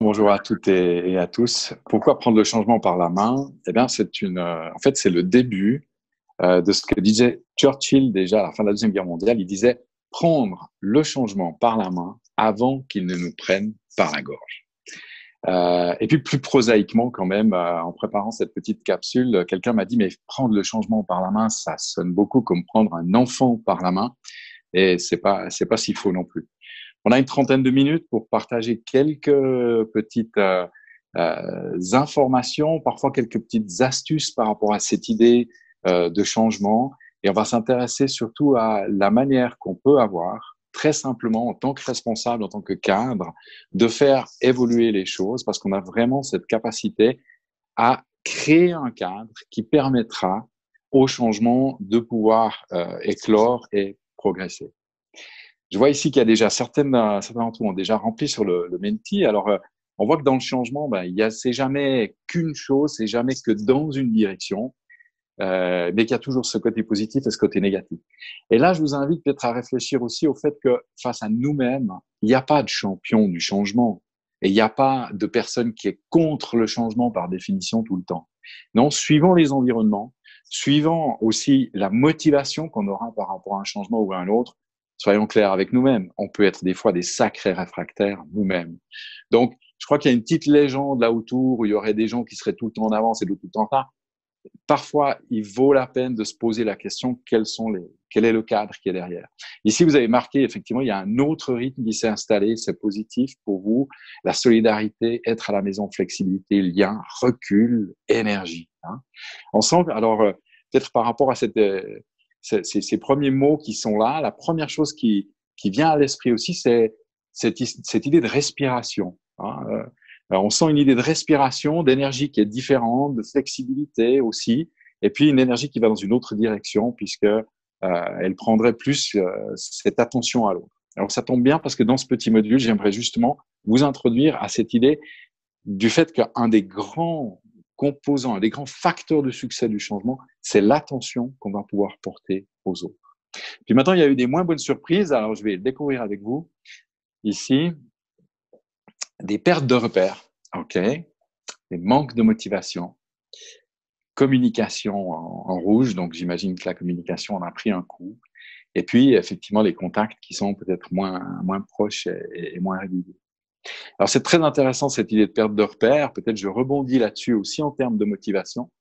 Bonjour à toutes et à tous. Pourquoi prendre le changement par la main? Eh bien, en fait, c'est le début de ce que disait Churchill déjà à la fin de la Deuxième Guerre mondiale. Il disait prendre le changement par la main avant qu'il ne nous prenne par la gorge. Et puis plus prosaïquement quand même, en préparant cette petite capsule, quelqu'un m'a dit mais prendre le changement par la main, ça sonne beaucoup comme prendre un enfant par la main, et c'est pas si faux non plus. On a une trentaine de minutes pour partager quelques petites informations, parfois quelques petites astuces par rapport à cette idée de changement. Et on va s'intéresser surtout à la manière qu'on peut avoir, très simplement, en tant que responsable, en tant que cadre, de faire évoluer les choses, parce qu'on a vraiment cette capacité à créer un cadre qui permettra au changement de pouvoir éclore et progresser. Je vois ici qu'il y a déjà certains d'entre vous ont déjà rempli sur le Menti. Alors, on voit que dans le changement, c'est jamais qu'une chose, c'est jamais que dans une direction, mais qu'il y a toujours ce côté positif et ce côté négatif. Et là, je vous invite peut-être à réfléchir aussi au fait que face à nous-mêmes, il n'y a pas de champion du changement et il n'y a pas de personne qui est contre le changement par définition tout le temps. Non, suivant les environnements, suivant aussi la motivation qu'on aura par rapport à un changement ou à un autre, soyons clairs avec nous-mêmes. On peut être des fois des sacrés réfractaires nous-mêmes. Donc, je crois qu'il y a une petite légende là autour où il y aurait des gens qui seraient tout le temps en avance et tout le temps en retard. Parfois, il vaut la peine de se poser la question quel est le cadre qui est derrière. Ici, vous avez marqué, effectivement, il y a un autre rythme qui s'est installé, c'est positif pour vous. La solidarité, être à la maison, flexibilité, lien, recul, énergie. Hein. Ensemble, alors, peut-être par rapport à ces premiers mots qui sont là, la première chose qui vient à l'esprit aussi, c'est cette idée de respiration. Hein. On sent une idée de respiration, d'énergie qui est différente, de flexibilité aussi, et puis une énergie qui va dans une autre direction puisque elle prendrait plus cette attention à l'autre. Alors ça tombe bien parce que dans ce petit module, j'aimerais justement vous introduire à cette idée du fait qu'un des grands composants, un des grands facteurs de succès du changement, c'est l'attention qu'on va pouvoir porter aux autres. Puis maintenant, il y a eu des moins bonnes surprises, alors je vais le découvrir avec vous ici. Des pertes de repères, ok, des manques de motivation, communication en rouge, donc j'imagine que la communication en a pris un coup, et puis effectivement les contacts qui sont peut-être moins proches et moins réguliers. Alors c'est très intéressant cette idée de perte de repères, peut-être je rebondis là-dessus aussi en termes de motivation.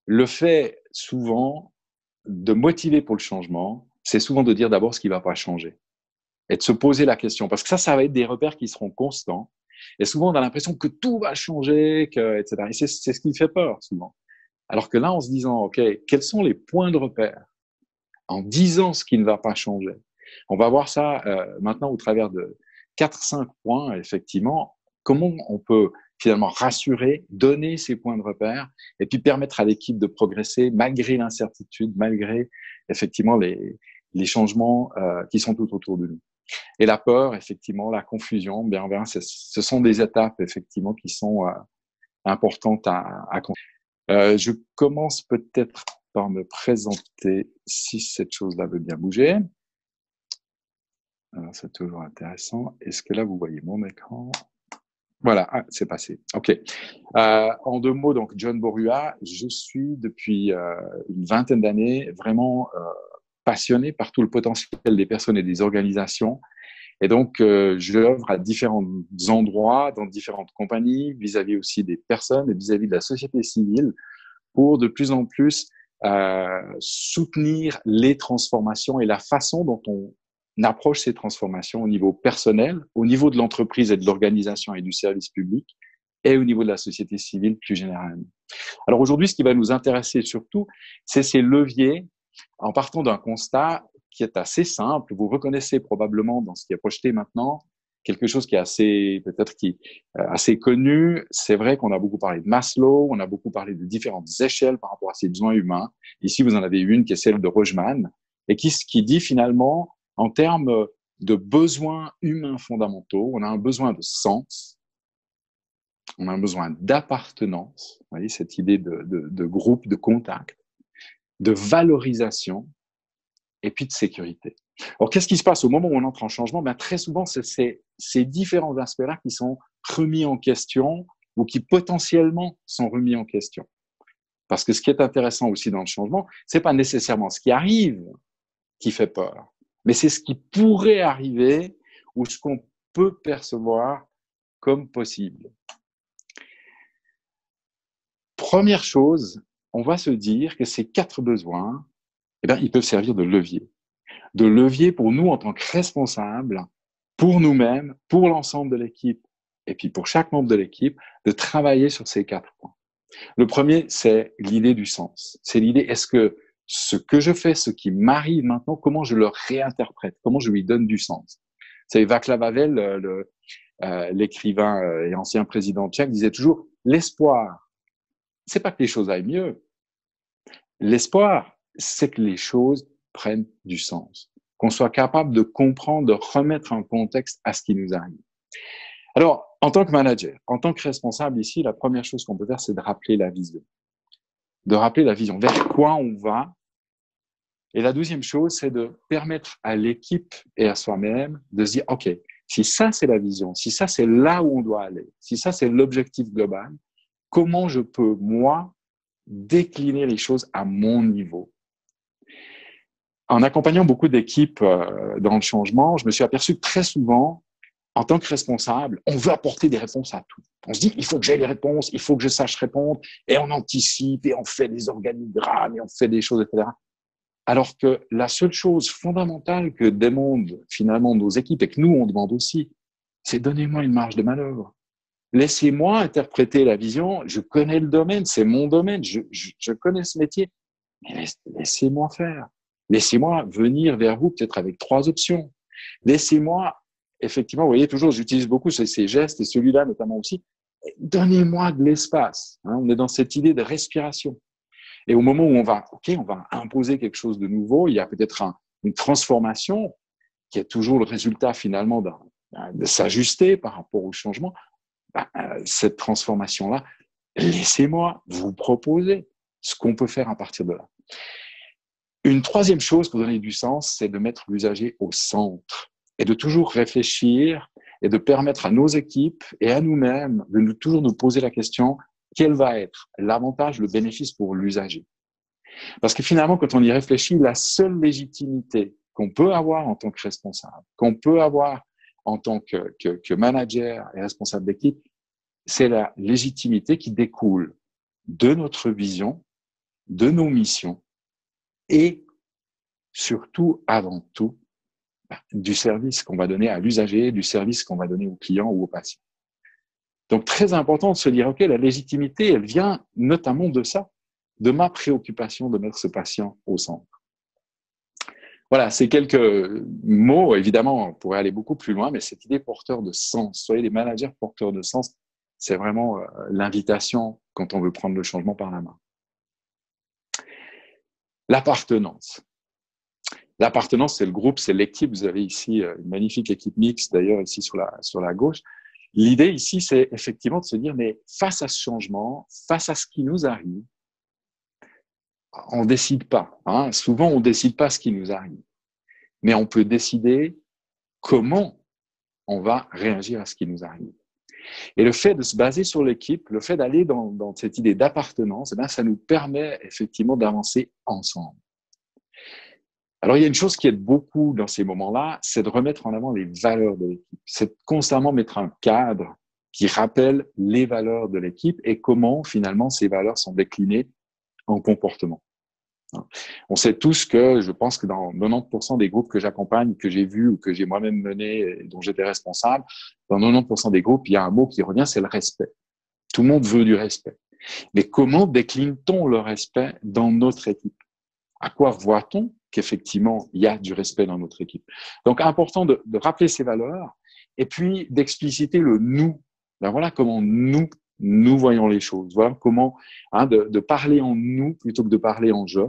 Le fait souvent de motiver pour le changement, c'est souvent de dire d'abord ce qui ne va pas changer et de se poser la question, parce que ça va être des repères qui seront constants. Et souvent, on a l'impression que tout va changer, etc. Et c'est ce qui fait peur, souvent. Alors que là, en se disant, OK, quels sont les points de repère? En disant ce qui ne va pas changer. On va voir ça maintenant au travers de 4-5 points, effectivement. Comment on peut finalement rassurer, donner ces points de repère et puis permettre à l'équipe de progresser malgré l'incertitude, malgré effectivement les changements qui sont tout autour de nous. Et la peur, effectivement, la confusion, bien, ce sont des étapes, effectivement, qui sont importantes à je commence peut-être par me présenter, si cette chose-là veut bien bouger. Alors, c'est toujours intéressant. Est-ce que là, vous voyez mon écran? Voilà, c'est passé. OK. En 2 mots, donc, John Borua, je suis depuis une vingtaine d'années vraiment passionné par tout le potentiel des personnes et des organisations. Et donc, j'œuvre à différents endroits, dans différentes compagnies, vis-à-vis aussi des personnes et vis-à-vis de la société civile, pour de plus en plus soutenir les transformations et la façon dont on approche ces transformations au niveau personnel, au niveau de l'entreprise et de l'organisation et du service public, et au niveau de la société civile plus généralement. Alors aujourd'hui, ce qui va nous intéresser surtout, c'est ces leviers en partant d'un constat qui est assez simple. Vous reconnaissez probablement dans ce qui est projeté maintenant quelque chose qui est assez connu. C'est vrai qu'on a beaucoup parlé de Maslow, on a beaucoup parlé de différentes échelles par rapport à ces besoins humains. Ici, vous en avez une qui est celle de Rojman et qui dit finalement, en termes de besoins humains fondamentaux, on a un besoin de sens, on a un besoin d'appartenance, vous voyez, cette idée de groupe, de contact, de valorisation et puis de sécurité. Alors, qu'est-ce qui se passe au moment où on entre en changement? Ben, très souvent, c'est ces différents aspects-là qui sont remis en question ou qui potentiellement sont remis en question. Parce que ce qui est intéressant aussi dans le changement, c'est pas nécessairement ce qui arrive qui fait peur, mais c'est ce qui pourrait arriver ou ce qu'on peut percevoir comme possible. Première chose, on va se dire que ces 4 besoins, eh bien, ils peuvent servir de levier. De levier pour nous en tant que responsables, pour nous-mêmes, pour l'ensemble de l'équipe, et puis pour chaque membre de l'équipe, de travailler sur ces 4 points. Le premier, c'est l'idée du sens. C'est l'idée, est-ce que ce que je fais, ce qui m'arrive maintenant, comment je le réinterprète, comment je lui donne du sens. C'est Václav Havel, l'écrivain et ancien président tchèque, disait toujours, l'espoir, c'est pas que les choses aillent mieux. L'espoir, c'est que les choses prennent du sens, qu'on soit capable de comprendre, de remettre un contexte à ce qui nous arrive. Alors, en tant que manager, en tant que responsable ici, la première chose qu'on peut faire, c'est de rappeler la vision. De rappeler la vision, vers quoi on va. Et la deuxième chose, c'est de permettre à l'équipe et à soi-même de se dire, OK, si ça c'est la vision, si ça c'est là où on doit aller, si ça c'est l'objectif global, comment je peux, moi, décliner les choses à mon niveau? En accompagnant beaucoup d'équipes dans le changement, je me suis aperçu que très souvent, en tant que responsable, on veut apporter des réponses à tout. On se dit, il faut que j'aie les réponses, il faut que je sache répondre, et on anticipe, et on fait des organigrammes, et on fait des choses, etc. Alors que la seule chose fondamentale que demandent finalement nos équipes, et que nous, on demande aussi, c'est donnez-moi une marge de manœuvre. Laissez-moi interpréter la vision, je connais le domaine, c'est mon domaine, je connais ce métier, mais laissez-moi faire. Laissez-moi venir vers vous peut-être avec 3 options. Laissez-moi, effectivement, vous voyez, toujours, j'utilise beaucoup ces gestes, et celui-là notamment aussi, donnez-moi de l'espace. Hein, on est dans cette idée de respiration. Et au moment où on va imposer quelque chose de nouveau, il y a peut-être une transformation qui est toujours le résultat finalement de s'ajuster par rapport au changement. Cette transformation-là, laissez-moi vous proposer ce qu'on peut faire à partir de là. Une troisième chose pour donner du sens, c'est de mettre l'usager au centre et de toujours réfléchir et de permettre à nos équipes et à nous-mêmes de toujours nous poser la question, quel va être l'avantage, le bénéfice pour l'usager? Parce que finalement, quand on y réfléchit, la seule légitimité qu'on peut avoir en tant que responsable, qu'on peut avoir en tant que manager et responsable d'équipe, c'est la légitimité qui découle de notre vision, de nos missions et surtout, avant tout, du service qu'on va donner à l'usager, du service qu'on va donner au client ou au patient. Donc, très important de se dire, OK, la légitimité, elle vient notamment de ça, de ma préoccupation de mettre ce patient au centre. Voilà, c'est quelques mots. Évidemment, on pourrait aller beaucoup plus loin, mais cette idée porteur de sens, soyez des managers porteurs de sens, c'est vraiment l'invitation quand on veut prendre le changement par la main. L'appartenance. L'appartenance, c'est le groupe, c'est l'équipe. Vous avez ici une magnifique équipe mixte, d'ailleurs, ici sur la gauche. L'idée ici, c'est effectivement de se dire, mais face à ce changement, face à ce qui nous arrive, on ne décide pas. Hein. Souvent, on ne décide pas ce qui nous arrive. Mais on peut décider comment on va réagir à ce qui nous arrive. Et le fait de se baser sur l'équipe, le fait d'aller dans cette idée d'appartenance, eh bien, ça nous permet effectivement d'avancer ensemble. Alors, il y a une chose qui aide beaucoup dans ces moments-là, c'est de remettre en avant les valeurs de l'équipe. C'est de constamment mettre un cadre qui rappelle les valeurs de l'équipe et comment, finalement, ces valeurs sont déclinées en comportement. On sait tous que, je pense que dans 90% des groupes que j'accompagne, que j'ai vus ou que j'ai moi-même menés et dont j'étais responsable, dans 90% des groupes, il y a un mot qui revient, c'est le respect. Tout le monde veut du respect. Mais comment décline-t-on le respect dans notre équipe? À quoi voit-on qu'effectivement, il y a du respect dans notre équipe? Donc, important de rappeler ces valeurs et puis d'expliciter le « nous ». Ben voilà comment nous voyons les choses. Voilà comment de parler en « nous » plutôt que de parler en « je ».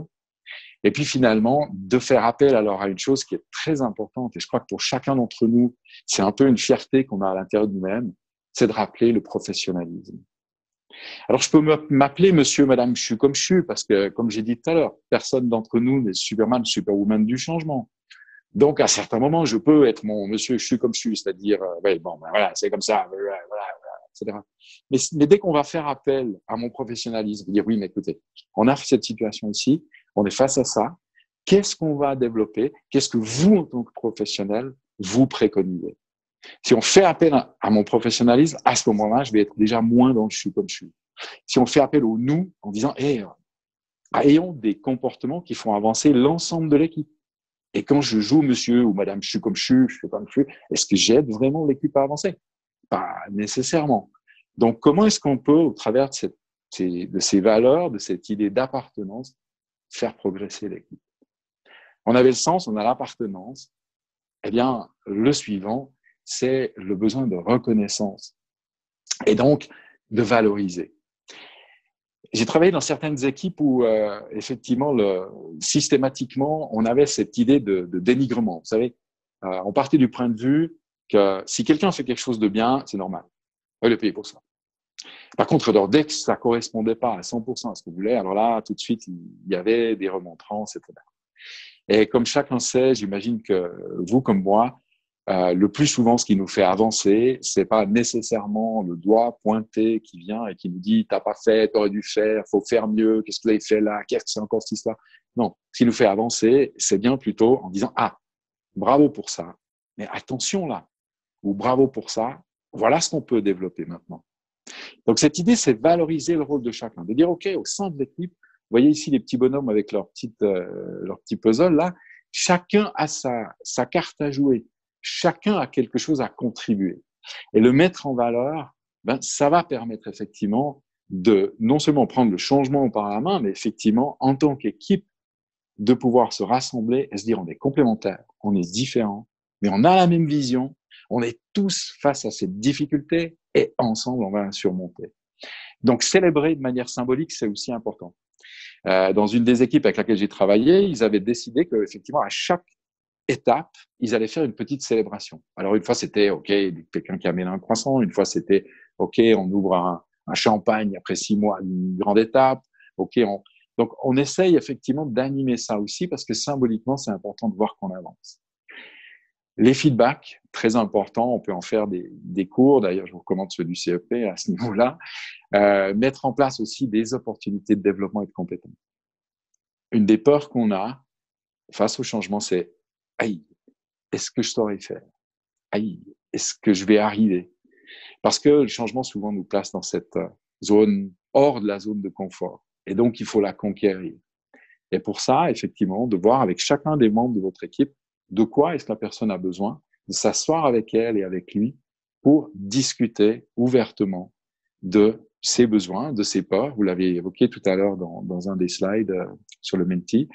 Et puis finalement, de faire appel alors à une chose qui est très importante, et je crois que pour chacun d'entre nous, c'est un peu une fierté qu'on a à l'intérieur de nous-mêmes, c'est de rappeler le professionnalisme. Alors, je peux m'appeler monsieur, madame, je suis comme je suis, parce que, comme j'ai dit tout à l'heure, personne d'entre nous n'est Superman, Superwoman du changement. Donc, à certains moments, je peux être mon monsieur, je suis comme je suis, c'est-à-dire, ouais, bon, ben voilà, c'est comme ça, voilà, voilà, etc. Mais dès qu'on va faire appel à mon professionnalisme, dire oui, mais écoutez, on a cette situation ici, on est face à ça, qu'est-ce qu'on va développer? Qu'est-ce que vous, en tant que professionnel, vous préconisez? Si on fait appel à mon professionnalisme, à ce moment-là, je vais être déjà moins dans le je suis comme je suis. Si on fait appel au nous, en disant, ayons des comportements qui font avancer l'ensemble de l'équipe. Et quand je joue monsieur ou madame, je suis comme je suis comme je suis, est-ce que j'aide vraiment l'équipe à avancer? Pas nécessairement. Donc, comment est-ce qu'on peut, au travers de ces valeurs, de cette idée d'appartenance, faire progresser l'équipe? On avait le sens, on a l'appartenance. Eh bien, le suivant, c'est le besoin de reconnaissance et donc de valoriser. J'ai travaillé dans certaines équipes où, effectivement, systématiquement, on avait cette idée de dénigrement. Vous savez, on partait du point de vue que si quelqu'un fait quelque chose de bien, c'est normal. On va le payer pour ça. Par contre, alors, dès que ça correspondait pas à 100% à ce qu'on voulait, alors là, tout de suite, il y avait des remontrances, etc. Et comme chacun sait, j'imagine que vous, comme moi, le plus souvent, ce qui nous fait avancer, c'est pas nécessairement le doigt pointé qui vient et qui nous dit t'as pas fait, t'aurais dû faire, faut faire mieux, qu'est-ce que vous avez fait là, qu'est-ce que c'est encore cette histoire. Non, ce qui nous fait avancer, c'est bien plutôt en disant bravo pour ça, mais attention là, ou bravo pour ça, voilà ce qu'on peut développer maintenant. Donc cette idée, c'est valoriser le rôle de chacun, de dire ok, au sein de l'équipe, vous voyez ici les petits bonhommes avec leur petit puzzle là, chacun a sa carte à jouer. Chacun a quelque chose à contribuer. Et le mettre en valeur, ça va permettre effectivement de non seulement prendre le changement par la main, mais effectivement, en tant qu'équipe, de pouvoir se rassembler et se dire on est complémentaires, on est différents, mais on a la même vision, on est tous face à cette difficulté et ensemble, on va la surmonter. Donc, célébrer de manière symbolique, c'est aussi important. Dans une des équipes avec laquelle j'ai travaillé, ils avaient décidé qu'effectivement, à chaque étape, ils allaient faire une petite célébration. Alors, une fois, c'était, OK, quelqu'un qui amène un croissant. Une fois, c'était, OK, on ouvre un champagne après 6 mois, une grande étape. OK, donc, on essaye effectivement d'animer ça aussi parce que symboliquement, c'est important de voir qu'on avance. Les feedbacks, très importants, on peut en faire des cours. D'ailleurs, je vous recommande ceux du CEP à ce niveau-là. Mettre en place aussi des opportunités de développement et de compétences. Une des peurs qu'on a face au changement, c'est aïe, est-ce que je saurais faire? Aïe, est-ce que je vais arriver? Parce que le changement souvent nous place dans cette zone hors de la zone de confort. Et donc, il faut la conquérir. Et pour ça, effectivement, de voir avec chacun des membres de votre équipe de quoi est-ce que la personne a besoin, de s'asseoir avec elle et avec lui pour discuter ouvertement de ses besoins, de ses peurs. Vous l'avez évoqué tout à l'heure dans un des slides sur le Menti,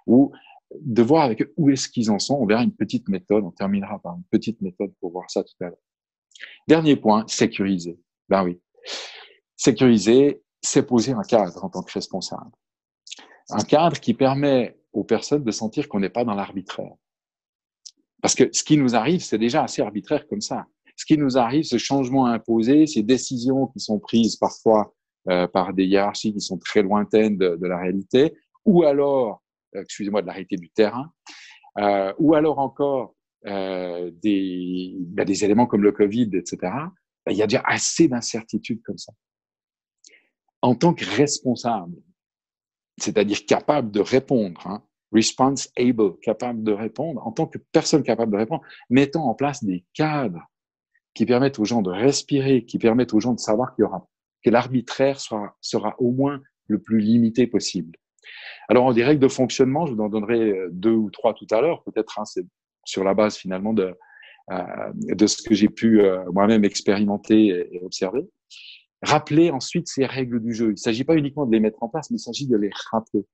ou de voir avec eux où est-ce qu'ils en sont. On verra une petite méthode, on terminera par une petite méthode pour voir ça tout à l'heure. Dernier point, sécuriser. Ben oui, sécuriser, c'est poser un cadre en tant que responsable. Un cadre qui permet aux personnes de sentir qu'on n'est pas dans l'arbitraire. Parce que ce qui nous arrive, c'est déjà assez arbitraire comme ça. Ce qui nous arrive, ce changement imposé, ces décisions qui sont prises parfois par des hiérarchies qui sont très lointaines de la réalité, ou alors, excusez-moi, de la réalité du terrain, ou alors encore des éléments comme le Covid, etc. Il y a déjà assez d'incertitudes comme ça. En tant que responsable, c'est-à-dire capable de répondre, response able, capable de répondre, en tant que personne capable de répondre, mettons en place des cadres qui permettent aux gens de respirer, qui permettent aux gens de savoir que l'arbitraire sera au moins le plus limité possible. Alors, des règles de fonctionnement, je vous en donnerai 2 ou 3 tout à l'heure, peut-être, c'est sur la base finalement de ce que j'ai pu moi-même expérimenter et observer. Rappeler ensuite ces règles du jeu. Il ne s'agit pas uniquement de les mettre en place, mais il s'agit de les rappeler.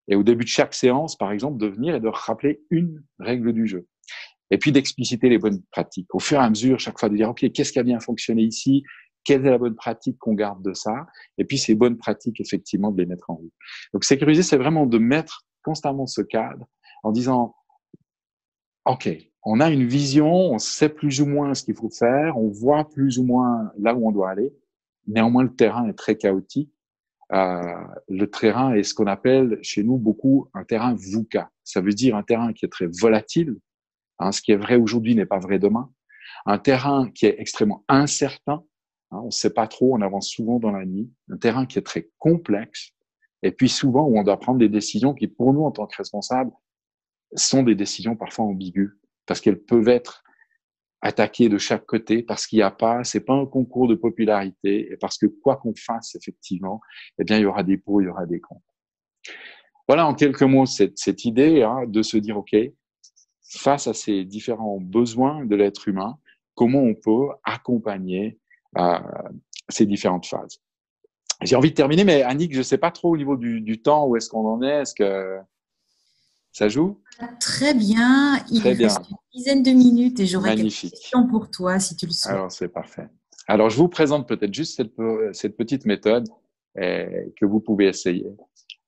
Et au début de chaque séance, par exemple, de venir et de rappeler une règle du jeu. Et puis d'expliciter les bonnes pratiques. Au fur et à mesure, chaque fois de dire, OK, qu'est-ce qui a bien fonctionné ici? Quelle est la bonne pratique qu'on garde de ça? Et puis ces bonnes pratiques, effectivement, de les mettre en route. Donc sécuriser, c'est vraiment de mettre constamment ce cadre en disant, OK, on a une vision, on sait plus ou moins ce qu'il faut faire, on voit plus ou moins là où on doit aller. Néanmoins, le terrain est très chaotique. Le terrain est ce qu'on appelle chez nous beaucoup un terrain VUCA. Ça veut dire un terrain qui est très volatile, Hein, ce qui est vrai aujourd'hui n'est pas vrai demain. Un terrain qui est extrêmement incertain. Hein, on ne sait pas trop, on avance souvent dans la nuit. Un terrain qui est très complexe. Et puis souvent où on doit prendre des décisions qui, pour nous, en tant que responsables, sont des décisions parfois ambiguës, parce qu'elles peuvent être attaquées de chaque côté, parce qu'il n'y a pas, c'est pas un concours de popularité, et parce que quoi qu'on fasse, effectivement, eh bien, il y aura des pour, il y aura des contre. Voilà, en quelques mots, cette idée hein, de se dire, OK, face à ces différents besoins de l'être humain, comment on peut accompagner ces différentes phases. J'ai envie de terminer, mais Annick, je ne sais pas trop au niveau du temps, où est-ce qu'on en est, est-ce que ça joue? Très bien, Très il reste bien, une dizaine de minutes et j'aurai quelques magnifique. questions pour toi si tu le souhaites. Alors, c'est parfait. Alors, je vous présente peut-être juste cette petite méthode que vous pouvez essayer,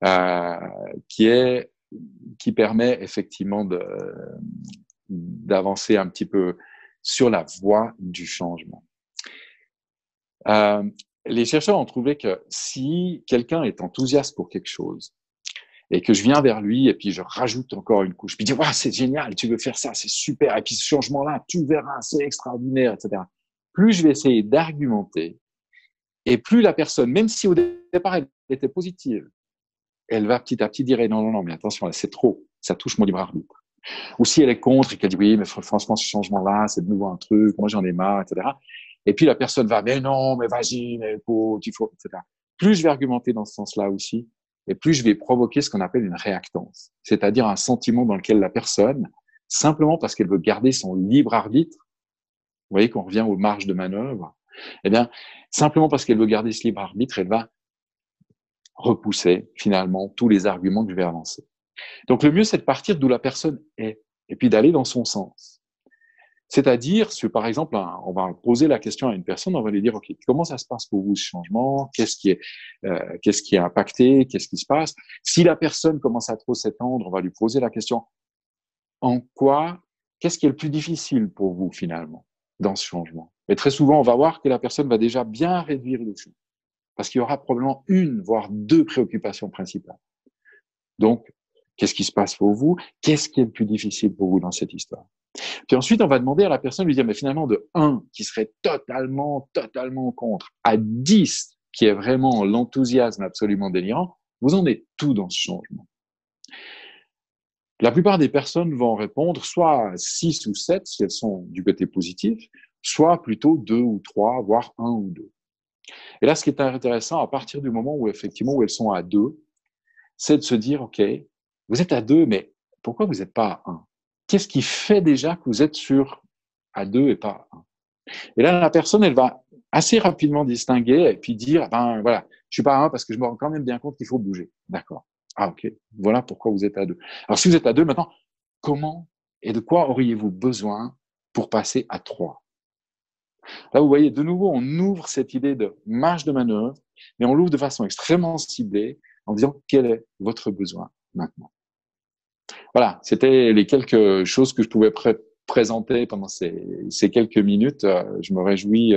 euh, qui est, qui permet effectivement d'avancer un petit peu sur la voie du changement. Les chercheurs ont trouvé que si quelqu'un est enthousiaste pour quelque chose et que je viens vers lui et puis je rajoute encore une couche, puis je dis ouais, c'est génial, tu veux faire ça, c'est super, et puis ce changement-là, tu verras, c'est extraordinaire, etc. Plus je vais essayer d'argumenter et plus la personne, même si au départ elle était positive, elle va petit à petit dire non, non, non, mais attention, là, c'est trop, ça touche mon libre arbitre. Ou si elle est contre et qu'elle dit oui, mais franchement, ce changement-là, c'est de nouveau un truc, moi j'en ai marre, etc. Et puis la personne va, mais non, mais vas-y, mais écoute, il faut, etc. Plus je vais argumenter dans ce sens-là aussi, et plus je vais provoquer ce qu'on appelle une réactance, c'est-à-dire un sentiment dans lequel la personne, simplement parce qu'elle veut garder son libre arbitre, vous voyez qu'on revient aux marges de manœuvre, eh bien, simplement parce qu'elle veut garder ce libre arbitre, elle va repousser finalement tous les arguments que je vais avancer. Donc le mieux, c'est de partir d'où la personne est, et puis d'aller dans son sens. C'est-à-dire, si par exemple, on va poser la question à une personne, on va lui dire, OK, comment ça se passe pour vous ce changement? Qu'est-ce qui est impacté? Qu'est-ce qui se passe? Si la personne commence à trop s'étendre, on va lui poser la question, en quoi, qu'est-ce qui est le plus difficile pour vous finalement dans ce changement? Et très souvent, on va voir que la personne va déjà bien réduire le champ, parce qu'il y aura probablement une, voire deux préoccupations principales. Donc, qu'est-ce qui se passe pour vous? Qu'est-ce qui est le plus difficile pour vous dans cette histoire? Puis ensuite, on va demander à la personne de lui dire, mais finalement, de 1 qui serait totalement contre, à 10 qui est vraiment l'enthousiasme absolument délirant, vous en êtes tout dans ce changement. La plupart des personnes vont répondre soit 6 ou 7 si elles sont du côté positif, soit plutôt 2 ou 3, voire 1 ou 2. Et là, ce qui est intéressant, à partir du moment où effectivement où elles sont à 2, c'est de se dire, OK, vous êtes à 2, mais pourquoi vous n'êtes pas à 1? Qu'est-ce qui fait déjà que vous êtes sur à 2 et pas à 1? Et là, la personne, elle va assez rapidement distinguer et puis dire, ben voilà, je suis pas à 1 parce que je me rends quand même bien compte qu'il faut bouger. D'accord. Ah, OK. Voilà pourquoi vous êtes à 2. Alors, si vous êtes à 2, maintenant, comment et de quoi auriez-vous besoin pour passer à 3? Là, vous voyez, de nouveau, on ouvre cette idée de marge de manœuvre, mais on l'ouvre de façon extrêmement ciblée en disant quel est votre besoin maintenant. Voilà, c'était les quelques choses que je pouvais présenter pendant ces quelques minutes. Je me réjouis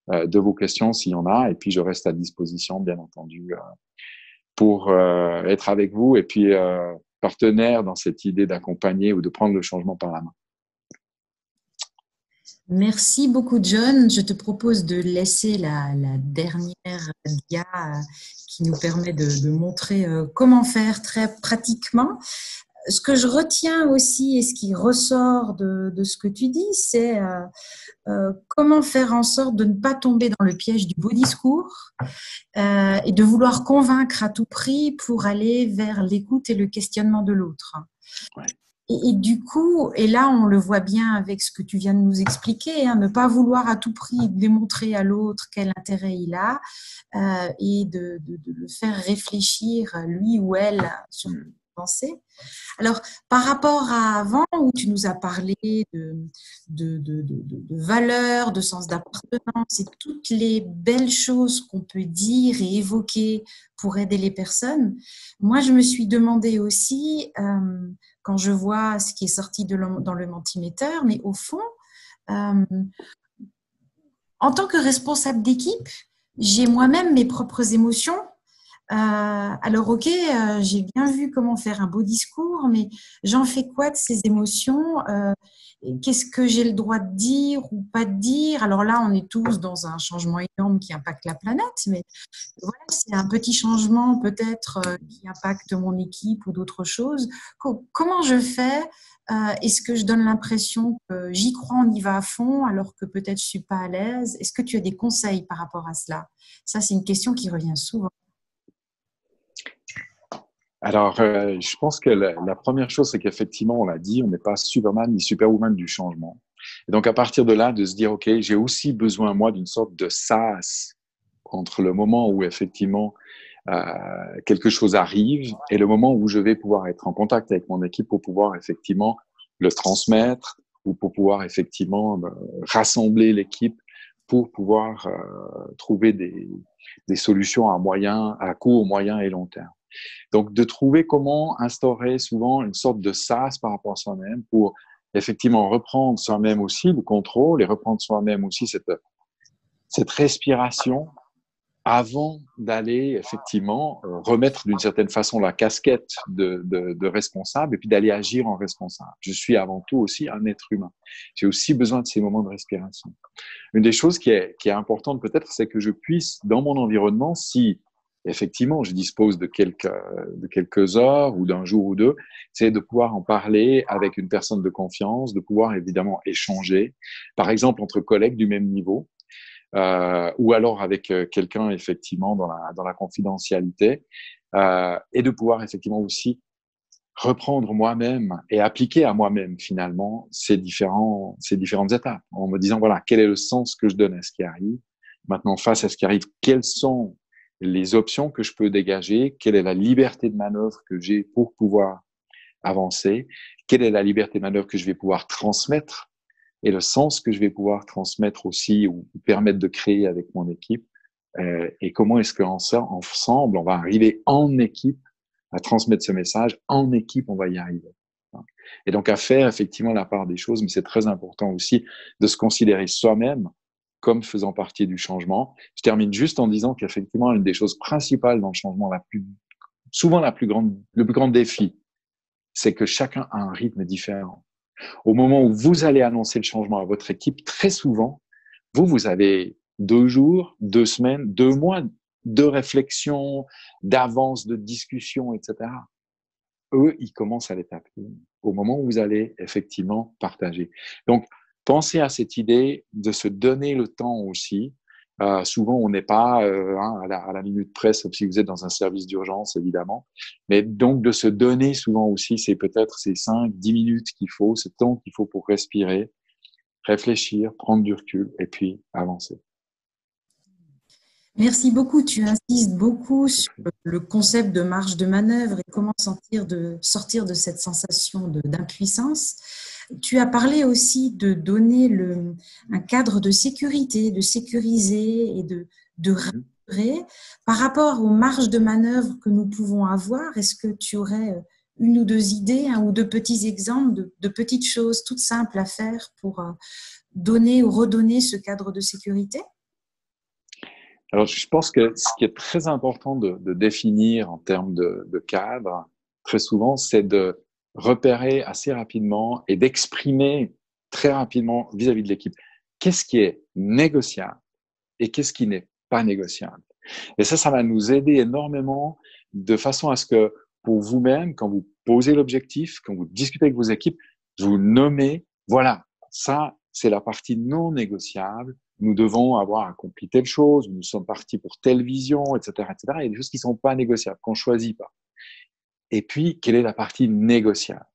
de vos questions s'il y en a, et puis je reste à disposition, bien entendu, pour être avec vous et puis partenaire dans cette idée d'accompagner ou de prendre le changement par la main. Merci beaucoup, John. Je te propose de laisser la dernière dia qui nous permet de montrer comment faire très pratiquement. Ce que je retiens aussi et ce qui ressort de ce que tu dis, c'est comment faire en sorte de ne pas tomber dans le piège du beau discours et de vouloir convaincre à tout prix pour aller vers l'écoute et le questionnement de l'autre. Ouais. Et du coup, et là on le voit bien avec ce que tu viens de nous expliquer, hein, ne pas vouloir à tout prix démontrer à l'autre quel intérêt il a et de le faire réfléchir lui ou elle sur ses pensées. Alors, par rapport à avant, où tu nous as parlé de valeurs, de sens d'appartenance et toutes les belles choses qu'on peut dire et évoquer pour aider les personnes, moi, je me suis demandé aussi, quand je vois ce qui est sorti dans le Mentimeter, mais au fond, euh, en tant que responsable d'équipe, j'ai moi-même mes propres émotions. Alors, ok, j'ai bien vu comment faire un beau discours, mais j'en fais quoi de ces émotions? Et qu'est-ce que j'ai le droit de dire ou pas de dire? Alors là, on est tous dans un changement énorme qui impacte la planète, mais voilà, c'est un petit changement peut-être qui impacte mon équipe ou d'autres choses. Comment je fais? Est-ce que je donne l'impression que j'y crois, on y va à fond, alors que peut-être je suis pas à l'aise? Est-ce que tu as des conseils par rapport à cela? Ça, c'est une question qui revient souvent. Alors, je pense que la première chose, c'est qu'effectivement, on l'a dit, on n'est pas Superman ni Superwoman du changement. Et donc, à partir de là, de se dire, OK, j'ai aussi besoin, moi, d'une sorte de sas entre le moment où, effectivement, quelque chose arrive et le moment où je vais pouvoir être en contact avec mon équipe pour pouvoir, effectivement, le transmettre ou pour pouvoir, effectivement, rassembler l'équipe pour pouvoir trouver des solutions à court, moyen et long terme. Donc, de trouver comment instaurer souvent une sorte de sas par rapport à soi-même pour effectivement reprendre soi-même aussi le contrôle et reprendre soi-même aussi cette respiration avant d'aller effectivement remettre d'une certaine façon la casquette de responsable et puis d'aller agir en responsable. Je suis avant tout aussi un être humain. J'ai aussi besoin de ces moments de respiration. Une des choses qui est importante peut-être, c'est que je puisse, dans mon environnement, si effectivement je dispose de quelques heures ou d'un jour ou deux, c'est de pouvoir en parler avec une personne de confiance, de pouvoir évidemment échanger, par exemple entre collègues du même niveau, ou alors avec quelqu'un effectivement dans la confidentialité, et de pouvoir effectivement aussi reprendre moi-même et appliquer à moi-même finalement ces différentes étapes en me disant voilà quel est le sens que je donne à ce qui arrive maintenant face à ce qui arrive, quelles sont les options que je peux dégager, quelle est la liberté de manœuvre que j'ai pour pouvoir avancer, quelle est la liberté de manœuvre que je vais pouvoir transmettre et le sens que je vais pouvoir transmettre aussi ou permettre de créer avec mon équipe, et comment est-ce qu'ensemble on va arriver en équipe à transmettre ce message en équipe, on va y arriver. Et donc à faire effectivement la part des choses, mais c'est très important aussi de se considérer soi-même comme faisant partie du changement. Je termine juste en disant qu'effectivement, une des choses principales dans le changement, souvent le plus grand défi, c'est que chacun a un rythme différent. Au moment où vous allez annoncer le changement à votre équipe, très souvent, vous avez 2 jours, 2 semaines, 2 mois de réflexion, d'avance, de discussion, etc. Eux, ils commencent à l'étape 1, au moment où vous allez effectivement partager. Donc, pensez à cette idée de se donner le temps aussi. Souvent, on n'est pas à la minute près, sauf si vous êtes dans un service d'urgence, évidemment. Mais donc, de se donner souvent aussi, c'est peut-être ces 5, 10 minutes qu'il faut, ce temps qu'il faut pour respirer, réfléchir, prendre du recul et puis avancer. Merci beaucoup. Tu insistes beaucoup sur le concept de marge de manœuvre et comment sortir de cette sensation d'impuissance. Tu as parlé aussi de donner un cadre de sécurité, de sécuriser et de rassurer. Par rapport aux marges de manœuvre que nous pouvons avoir, est-ce que tu aurais une ou deux idées, un ou deux petits exemples de petites choses toutes simples à faire pour donner ou redonner ce cadre de sécurité? Alors, je pense que ce qui est très important de définir en termes de cadre, très souvent, c'est de repérer assez rapidement et d'exprimer très rapidement vis-à-vis de l'équipe qu'est-ce qui est négociable et qu'est-ce qui n'est pas négociable. Et ça va nous aider énormément de façon à ce que pour vous-même, quand vous posez l'objectif, quand vous discutez avec vos équipes, vous nommez, voilà, ça, c'est la partie non négociable. Nous devons avoir accompli telle chose, nous sommes partis pour telle vision, etc., etc. Il y a des choses qui ne sont pas négociables, qu'on ne choisit pas. Et puis, quelle est la partie négociable?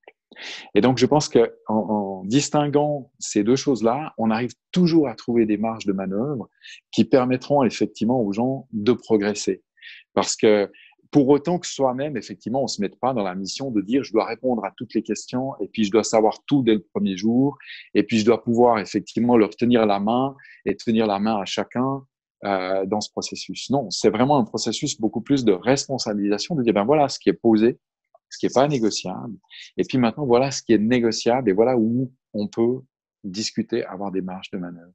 Et donc, je pense en distinguant ces deux choses-là, on arrive toujours à trouver des marges de manœuvre qui permettront effectivement aux gens de progresser. Parce que pour autant que soi-même, effectivement, on ne se mette pas dans la mission de dire je dois répondre à toutes les questions et puis je dois savoir tout dès le premier jour et puis je dois pouvoir effectivement leur tenir la main et tenir la main à chacun dans ce processus. Non, c'est vraiment un processus beaucoup plus de responsabilisation, de dire ben voilà ce qui est posé, ce qui n'est pas négociable. Et puis maintenant, voilà ce qui est négociable et voilà où on peut discuter, avoir des marges de manœuvre.